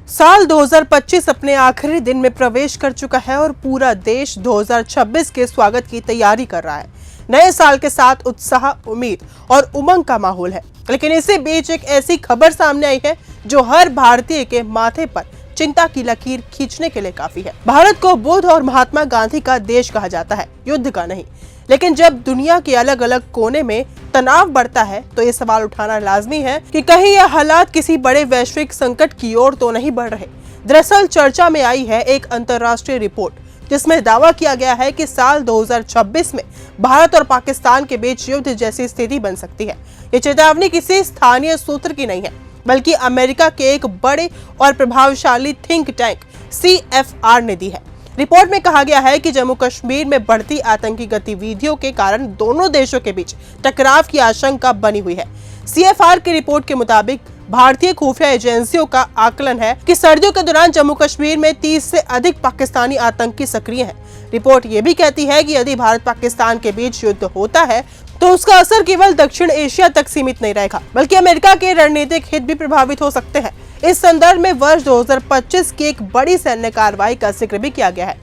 साल 2025 अपने आखिरी दिन में प्रवेश कर चुका है और पूरा देश 2026 के स्वागत की तैयारी कर रहा है। नए साल के साथ उत्साह, उम्मीद और उमंग का माहौल है, लेकिन इसी बीच एक ऐसी खबर सामने आई है जो हर भारतीय के माथे पर चिंता की लकीर खींचने के लिए काफी है। भारत को बुद्ध और महात्मा गांधी का देश कहा जाता है, युद्ध का नहीं। लेकिन जब दुनिया के अलग अलग कोने में तनाव बढ़ता है तो ये सवाल उठाना लाजमी है कि कहीं यह हालात किसी बड़े वैश्विक संकट की ओर तो नहीं बढ़ रहे। दरअसल चर्चा में आई है एक अंतर्राष्ट्रीय रिपोर्ट जिसमें दावा किया गया है कि साल 2026 में भारत और पाकिस्तान के बीच युद्ध जैसी स्थिति बन सकती है। ये चेतावनी किसी स्थानीय सूत्र की नहीं है, बल्कि अमेरिका के एक बड़े और प्रभावशाली थिंक टैंक CFR ने दी है। रिपोर्ट में कहा गया है कि जम्मू कश्मीर में बढ़ती आतंकी गतिविधियों के कारण दोनों देशों के बीच टकराव की आशंका बनी हुई है। CFR की रिपोर्ट के मुताबिक भारतीय खुफिया एजेंसियों का आकलन है कि सर्दियों के दौरान जम्मू कश्मीर में 30 से अधिक पाकिस्तानी आतंकी सक्रिय हैं। रिपोर्ट ये भी कहती है कि यदि भारत पाकिस्तान के बीच युद्ध होता है तो उसका असर केवल दक्षिण एशिया तक सीमित नहीं रहेगा, बल्कि अमेरिका के रणनीतिक हित भी प्रभावित हो सकते हैं। इस संदर्भ में वर्ष 2025 की एक बड़ी सैन्य कार्रवाई का जिक्र भी किया गया है।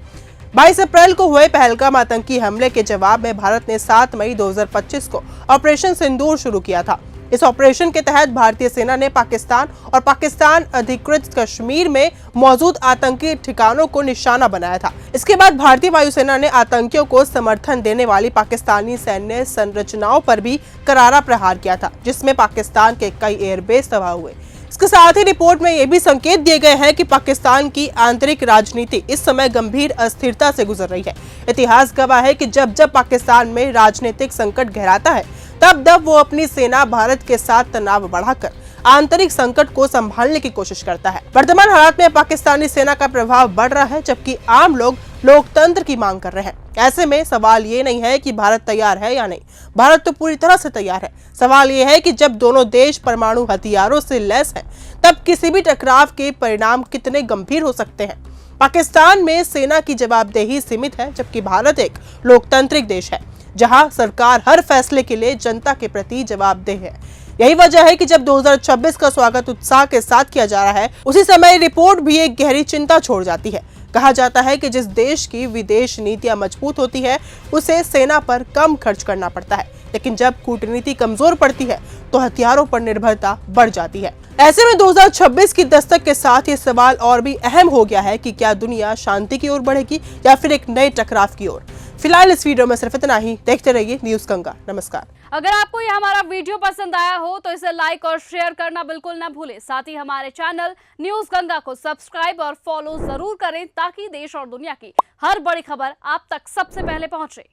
22 अप्रैल को हुए पहलगाम आतंकी हमले के जवाब में भारत ने 7 मई 2025 को ऑपरेशन सिंदूर शुरू किया था। इस ऑपरेशन के तहत भारतीय सेना ने पाकिस्तान और पाकिस्तान अधिकृत कश्मीर में मौजूद आतंकी ठिकानों को निशाना बनाया था। इसके बाद भारतीय वायुसेना ने आतंकियों को समर्थन देने वाली पाकिस्तानी सैन्य संरचनाओं पर भी करारा प्रहार किया था, जिसमें पाकिस्तान के कई एयरबेस तबाह हुए। इसके साथ ही रिपोर्ट में ये भी संकेत दिए गए हैं कि पाकिस्तान की आंतरिक राजनीति इस समय गंभीर अस्थिरता से गुजर रही है। इतिहास गवाह है कि जब जब पाकिस्तान में राजनीतिक संकट गहराता है तब वो अपनी सेना भारत के साथ तनाव बढ़ाकर आंतरिक संकट को संभालने की कोशिश करता है। वर्तमान हालात में पाकिस्तानी सेना का प्रभाव बढ़ रहा है, जबकि आम लोग लोकतंत्र की मांग कर रहे हैं। ऐसे में सवाल ये नहीं है कि भारत तैयार है या नहीं, भारत तो पूरी तरह से तैयार है। सवाल ये है कि जब दोनों देश परमाणु हथियारों से लैस हैं, तब किसी भी टकराव के परिणाम कितने गंभीर हो सकते हैं। पाकिस्तान में सेना की जवाबदेही सीमित है, जबकि भारत एक लोकतांत्रिक देश है जहां सरकार हर फैसले के लिए जनता के प्रति जवाबदेह है। यही वजह है कि जब 2026 का स्वागत उत्साह के साथ किया जा रहा है, उसी समय रिपोर्ट भी एक गहरी चिंता छोड़ जाती है। कहा जाता है कि जिस देश की विदेश नीतियां मजबूत होती है उसे सेना पर कम खर्च करना पड़ता है, लेकिन जब कूटनीति कमजोर पड़ती है तो हथियारों पर निर्भरता बढ़ जाती है। ऐसे में 2026 की दस्तक के साथ ये सवाल और भी अहम हो गया है कि क्या दुनिया शांति की ओर बढ़ेगी या फिर एक नए टकराव की ओर। फिलहाल इस वीडियो में सिर्फ इतना ही। देखते रहिए न्यूज़ गंगा। नमस्कार। अगर आपको ये हमारा वीडियो पसंद आया हो तो इसे लाइक और शेयर करना बिल्कुल ना भूलें। साथ ही हमारे चैनल न्यूज़ गंगा को सब्सक्राइब और फॉलो जरूर करें ताकि देश और दुनिया की हर बड़ी खबर आप तक सबसे पहले पहुंचे।